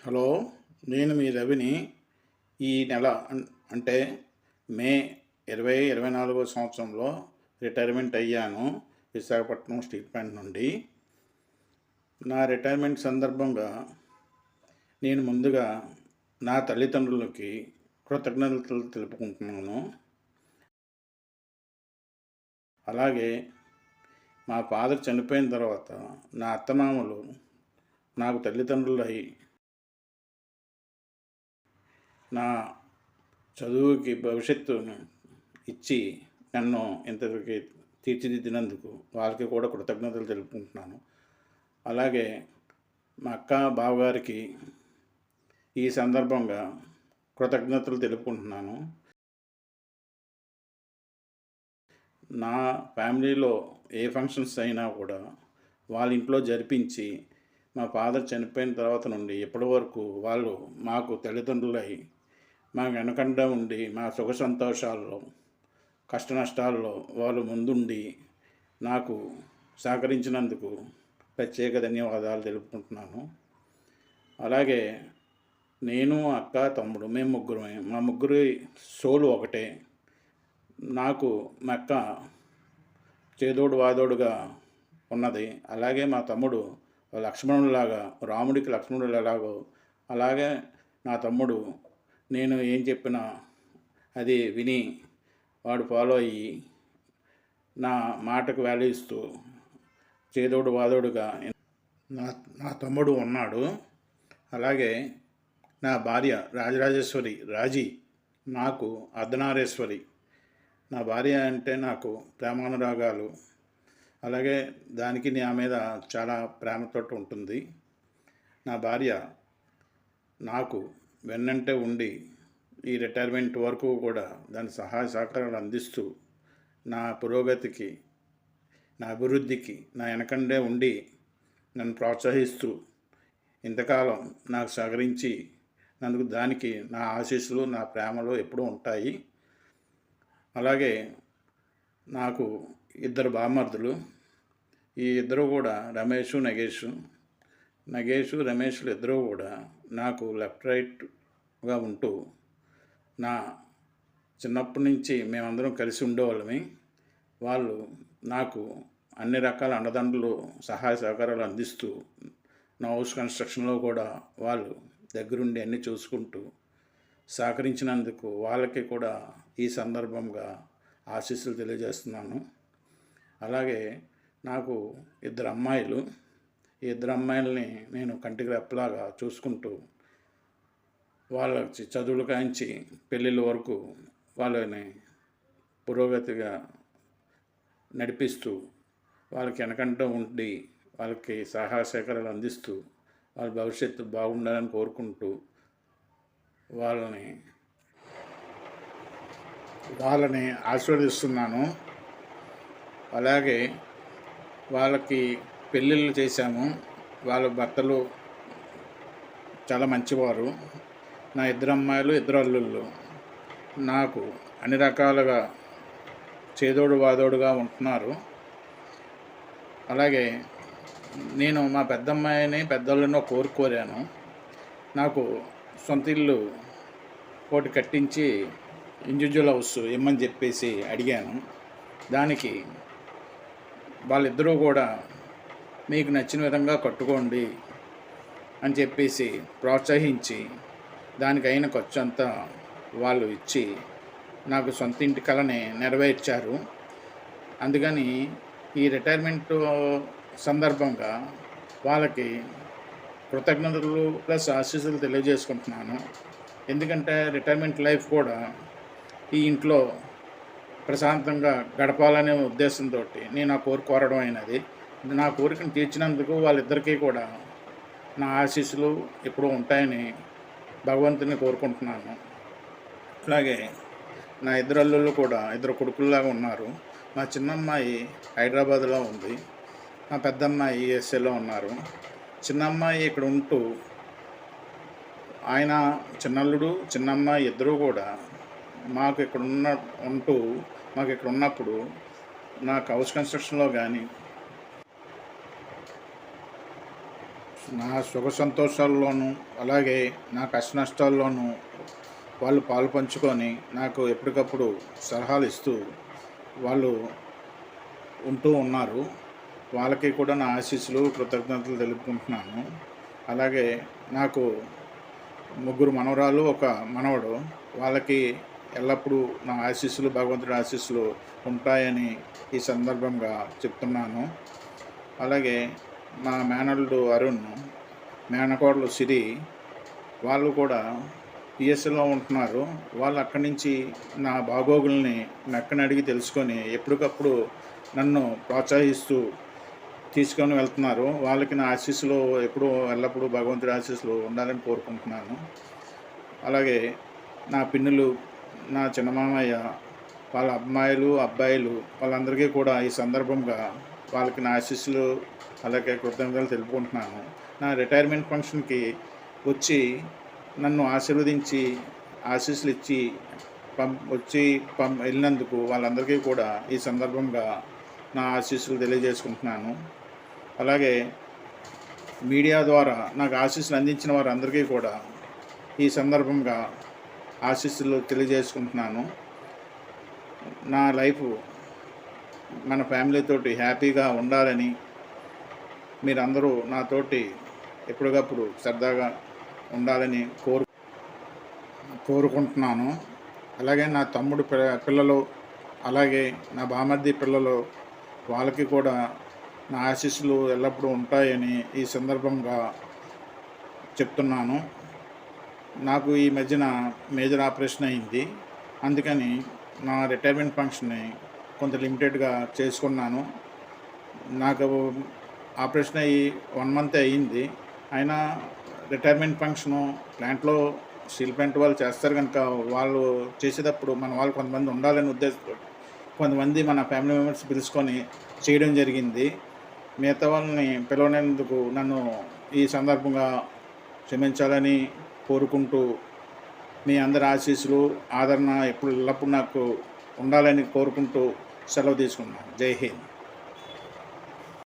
Hello, నేను మీ రవిని. ఈ నెల అంటే మే 2024 సంవత్సరంలో రిటైర్మెంట్ అయ్యాను విశాఖపట్నం స్టీల్ ప్లాంట్ నుండి. నా రిటైర్మెంట్ సందర్భంగా నేను ముందుగా నా తల్లిదండ్రులకి కృతజ్ఞతలు తెలుపుకుంటున్నాను. అలాగే మా ఫాదర్ చనిపోయిన తర్వాత నా అత్తమామలు నాకు తల్లిదండ్రులై నా చదువుకి భవిష్యత్తును ఇచ్చి నన్ను ఇంతటికి తీర్చిదిద్దినందుకు వాళ్ళకి కూడా కృతజ్ఞతలు తెలుపుకుంటున్నాను. అలాగే మా అక్క బావగారికి ఈ సందర్భంగా కృతజ్ఞతలు తెలుపుకుంటున్నాను. నా ఫ్యామిలీలో ఏ ఫంక్షన్స్ అయినా కూడా వాళ్ళ ఇంట్లో జరిపించి మా ఫాదర్ చనిపోయిన తర్వాత నుండి ఇప్పటి వరకు వాళ్ళు మాకు తల్లిదండ్రులై మాకు వెనకండా ఉండి మా సుఖ సంతోషాల్లో కష్ట నష్టాల్లో వాళ్ళు ముందుండి నాకు సహకరించినందుకు ప్రత్యేక ధన్యవాదాలు తెలుపుకుంటున్నాను. అలాగే నేను అక్క తమ్ముడు మేము ముగ్గురమే. మా ముగ్గురి సోలు ఒకటే. నాకు మా అక్క చేదోడు వాదోడుగా ఉన్నది. అలాగే మా తమ్ముడు లక్ష్మణులాగా, రాముడికి లక్ష్మణుడు ఎలాగో అలాగే నా తమ్ముడు నేను ఏం చెప్పినా అది విని వాడు ఫాలో అయ్యి నా మాటకు వాల్యూ ఇస్తూ చేదోడు వాదోడుగా నా తమ్ముడు ఉన్నాడు. అలాగే నా భార్య రాజరాజేశ్వరి రాజీ నాకు అర్ధనారేశ్వరి. నా భార్య అంటే నాకు ప్రేమానురాగాలు, అలాగే దానికి నా మీద చాలా ప్రేమతో ఉంటుంది. నా భార్య నాకు వెన్నంటే ఉండి ఈ రిటైర్మెంట్ వరకు కూడా దాని సహాయ సహకారాలు అందిస్తూ నా పురోగతికి, నా అభివృద్ధికి నా వెనకండే ఉండి నన్ను ప్రోత్సహిస్తూ ఇంతకాలం నాకు సహకరించి నందుకు దానికి నా ఆశీస్సులు, నా ప్రేమలు ఎప్పుడూ ఉంటాయి. అలాగే నాకు ఇద్దరు బామర్దులు. ఈ ఇద్దరు కూడా నగేషు రమేష్లు ఇద్దరూ కూడా నాకు లెఫ్ట్ రైట్గా ఉంటూ నా చిన్నప్పటి నుంచి మేమందరం కలిసి ఉండేవాళ్ళమి. వాళ్ళు నాకు అన్ని రకాల అండదండలు, సహాయ సహకారాలు అందిస్తూ నా హౌస్ కన్స్ట్రక్షన్లో కూడా వాళ్ళు దగ్గరుండి అన్నీ చూసుకుంటూ సహకరించినందుకు వాళ్ళకి కూడా ఈ సందర్భంగా ఆశీస్సులు తెలియజేస్తున్నాను. అలాగే నాకు ఇద్దరు అమ్మాయిలు. ఈ ఇద్దరు అమ్మాయిల్ని నేను కంటికి రెప్పలాగా చూసుకుంటూ వాళ్ళ చదువులు కాంచి పెళ్ళిళ్ళ వరకు వాళ్ళని పురోగతిగా నడిపిస్తూ వాళ్ళకి వెనకంటూ ఉండి వాళ్ళకి సహాయ సహకారాలు అందిస్తూ వాళ్ళ భవిష్యత్తు బాగుండాలని కోరుకుంటూ వాళ్ళని ఆశీర్వదిస్తున్నాను. అలాగే వాళ్ళకి పెళ్ళిళ్ళు చేశాము. వాళ్ళ భర్తలు చాలా మంచివారు. నా ఇద్దరు అమ్మాయిలు, ఇద్దరు అల్లుళ్ళు నాకు అన్ని రకాలుగా చేదోడు వాదోడుగా ఉంటున్నారు. అలాగే నేను మా పెద్దమ్మాయిని, పెద్దోళ్ళని కోరాను. నాకు సొంత ఇల్లు ఒకటి కట్టించి ఇండివిజువల్ హౌస్ ఇమ్మని చెప్పేసి అడిగాను. దానికి వాళ్ళిద్దరూ కూడా మీకు నచ్చిన విధంగా కట్టుకోండి అని చెప్పేసి ప్రోత్సహించి దానికి అయిన ఖర్చు అంతా వాళ్ళు ఇచ్చి నాకు సొంత ఇంటి కలని నెరవేర్చారు. అందుకని ఈ రిటైర్మెంట్ సందర్భంగా వాళ్ళకి కృతజ్ఞతలు ప్లస్ ఆశీస్సులు తెలియజేసుకుంటున్నాను. ఎందుకంటే రిటైర్మెంట్ లైఫ్ కూడా ఈ ఇంట్లో ప్రశాంతంగా గడపాలనే ఉద్దేశంతో నేను ఆ కోరడం అయినది. నా కోరికను తీర్చినందుకు వాళ్ళిద్దరికీ కూడా నా ఆశీస్సులు ఎప్పుడూ ఉంటాయని భగవంతుని కోరుకుంటున్నాను. అలాగే నా ఇద్దరు అల్లుళ్ళు కూడా ఇద్దరు కొడుకుల్లాగా ఉన్నారు. మా చిన్నమ్మాయి హైదరాబాద్లో ఉంది. మా పెద్దమ్మాయి యూఎస్ఏలో ఉన్నారు. చిన్నమ్మాయి ఇక్కడ ఉంటూ ఆయన చిన్నల్లుడు, చిన్నమ్మాయి ఇద్దరూ కూడా మాకు ఇక్కడ ఉన్నప్పుడు నాకు హౌస్ కన్స్ట్రక్షన్లో కానీ నా సుఖ సంతోషాల్లోనూ అలాగే నా కష్ట నష్టాల్లోనూ వాళ్ళు పాలు పంచుకొని నాకు ఎప్పటికప్పుడు సలహాలు ఇస్తూ వాళ్ళు ఉంటూ ఉన్నారు. వాళ్ళకి కూడా నా ఆశీస్సులు కృతజ్ఞతలు తెలుపుకుంటున్నాను. అలాగే నాకు 3 మనవరాలు, 1 మనవడు. వాళ్ళకి ఎల్లప్పుడూ నా ఆశీస్సులు, భగవంతుడి ఆశీస్సులు ఉంటాయని ఈ సందర్భంగా చెప్తున్నాను. అలాగే మా మేనల్లుడు అరుణ్, మేనకోడలు సిరి వాళ్ళు కూడా పిఎస్లో ఉంటున్నారు. వాళ్ళు అక్కడి నుంచి నా బాగోగుల్ని నక్కని అడిగి తెలుసుకొని ఎప్పటికప్పుడు నన్ను ప్రోత్సహిస్తూ తీసుకొని వెళ్తున్నారు. వాళ్ళకి నా ఆశీస్సులు ఎల్లప్పుడూ భగవంతుడి ఆశీస్సులు ఉండాలని కోరుకుంటున్నాను. అలాగే నా పిన్నులు, నా చిన్నమామయ్య, వాళ్ళ అమ్మాయిలు, అబ్బాయిలు వాళ్ళందరికీ కూడా ఈ సందర్భంగా వాళ్ళకి నా ఆశీస్సులు అలాగే కృతజ్ఞతలు తెలుపుకుంటున్నాను. నా రిటైర్మెంట్ ఫంక్షన్కి వచ్చి నన్ను ఆశీర్వదించి ఆశీస్సులు ఇచ్చి వెళ్ళినందుకు వాళ్ళందరికీ కూడా ఈ సందర్భంగా నా ఆశీస్సులు తెలియజేసుకుంటున్నాను. అలాగే మీడియా ద్వారా నాకు ఆశీస్సులు అందించిన వారందరికీ కూడా ఈ సందర్భంగా ఆశీస్సులు తెలియజేసుకుంటున్నాను. నా లైఫ్ మన ఫ్యామిలీతోటి హ్యాపీగా ఉండాలని మీరందరూ నాతోటి ఎప్పటికప్పుడు సరదాగా ఉండాలని కోరుకుంటున్నాను. అలాగే నా తమ్ముడు పిల్లలు, అలాగే నా బామర్ది పిల్లలు వాళ్ళకి కూడా నా ఆశీస్సులు ఎల్లప్పుడూ ఉంటాయని ఈ సందర్భంగా చెప్తున్నాను. నాకు ఈ మధ్యన మేజర్ ఆపరేషన్ అయింది. అందుకని నా రిటైర్మెంట్ ఫంక్షన్ని కొంత లిమిటెడ్గా చేసుకున్నాను. నాకు ఆపరేషన్ అయ్యి 1 మంత్ అయ్యింది. అయినా రిటైర్మెంట్ ఫంక్షను ప్లాంట్లో స్టీల్ ప్లాంట్ వాళ్ళు చేస్తారు కనుక వాళ్ళు చేసేటప్పుడు మన వాళ్ళు కొంతమంది ఉండాలని ఉద్దేశంతో కొంతమంది మన ఫ్యామిలీ మెంబర్స్ పిలుచుకొని చేయడం జరిగింది. మిగతా వాళ్ళని పిలవనందుకు నన్ను ఈ సందర్భంగా క్షమించాలని కోరుకుంటూ మీ అందరి ఆశీస్సులు, ఆదరణ ఎల్లప్పుడూ నాకు ఉండాలని కోరుకుంటూ సెలవు తీసుకున్నాను. జై హింద్.